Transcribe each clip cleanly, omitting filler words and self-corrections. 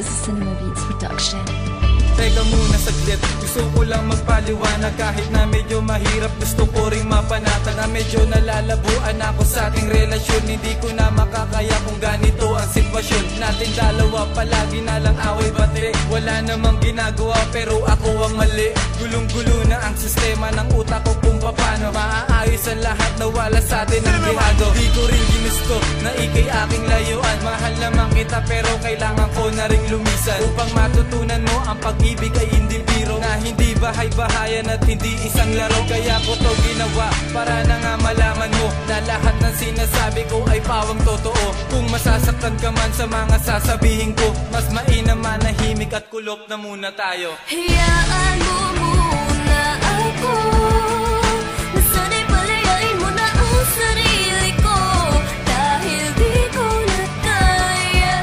is a Cinema Beats production. Teka muna saglit, gusto ko lang magpaliwanag. Kahit na medyo mahirap, gusto ko ring mapanatag na medyo nalalabuan ako sa ating relasyon. Hindi ko na makakaya kung ganito ang sitwasyon natin dalawa. Palagi na lang away bate, wala namang ginagawa pero ako ang mali. Gulong-gulo na ang sistema ng utak ko kung paano maaayos ang lahat na wala sa atin ang bihado. Di ko rin ginusto na ikay aking layuan. Mahal naman kita pero kailangan ko na ring lumisan upang matutunan mo ang pag-ibig ay hindi biro, na hindi bahay-bahayan at hindi isang laro. Kaya ko to ginawa para na nga malaman mo na lahat ng sinasabi ko ay pawang totoo. Kung masasaktan ka man sa mga sasabihin ko, mas mainam manahimik at kulop na muna tayo. Hayaan mo muna ako, nasanay palayain mo na ang sarili ko. Dahil di ko na kaya,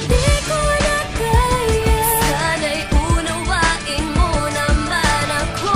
di ko na kaya. Sana'y unawain mo naman ako.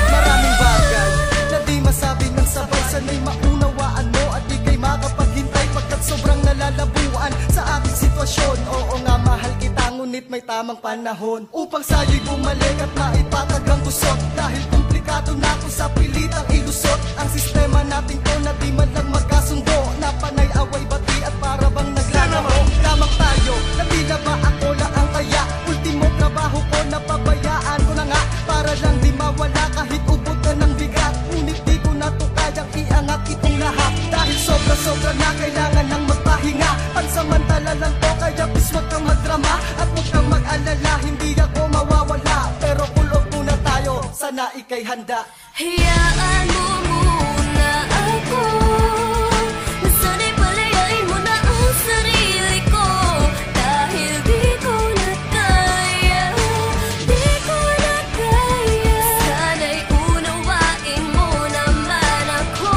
Maraming bagay na di masabi ng sabay. Sana'y maunawaan mo at di kay makapaghintay pagkat sobrang nalalabuan sa ating sitwasyon. Oo nga, mahal kita, ngunit may tamang panahon upang sa'yo'y bumalik at maipatag ang gusot. Dahil komplikado na ako sa pilitang ilusot ang sistema natin to na di man lang magkasundo. Na panay away bati at para bang naglalaro lamang tayo, na tila ba ako lang ang kaya. Ultimo trabaho ko, napabayaan ko na nga para lang di mawala kahit ubod na ng bigat. Ngunit di ko na to kayang iangat itong lahat dahil sobra-sobra na kailangan ng magpahinga. Pansamantala lang to, kaya please wag kang magdrama at wag kang mag-alala, hindi ako mawawala. Pero kulog muna tayo, sana ikay handa. Hayaan mo muna ako, nasanay palayain mo na ang sarili ko. Dahil di ko na kaya, di ko na kaya. Sana'y unawain mo naman ako.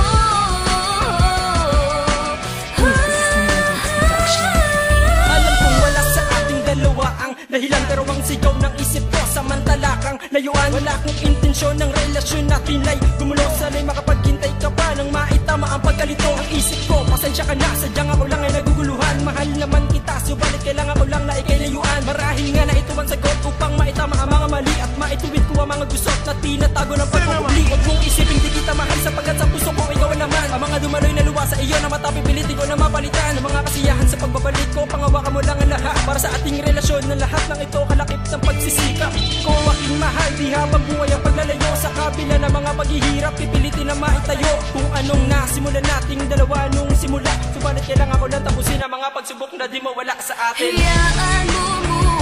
Alam kong wala sa ating dalawa ang dahilan, pero ang sigaw ng isip ko samantala kang layuan. Wala akong intensyon ng relasyon natin ay gumulo. Sana'y makapaghintay ka pa nang maitama ang pagkalito. Ang isip ko, pasensya ka na, sadyang ako lang ay naguguluhan. Mahal naman kita, subalit kailangan ko lang na ikay layuan. Marahil nga na ito ang sagot upang maitama ang mga mali at maituwid ko ang mga gusot na tinatago ng pagpupuli. Huwag mong isipin di kita mahal sapagkat sa puso ko ikaw naman. Ang mga dumaloy na luwa sa iyo na matapipilitin ko na mapalitan. Ang mga kasiyahan sa pagbabalik ko, pangawakan mo lang ang lahat para sa ating relasyon na lahat ng ito kalakip ng pagsisikap ko. Aking mahal, di habang buhay ang paglalayo sa kabila ng mga paghihirap, pipilitin na maitayo kung anong nasimulan nating dalawa nung simula. Subalit kailangan ko lang tapusin ang mga pagsubok na di mawala sa atin. Hayaan mo muna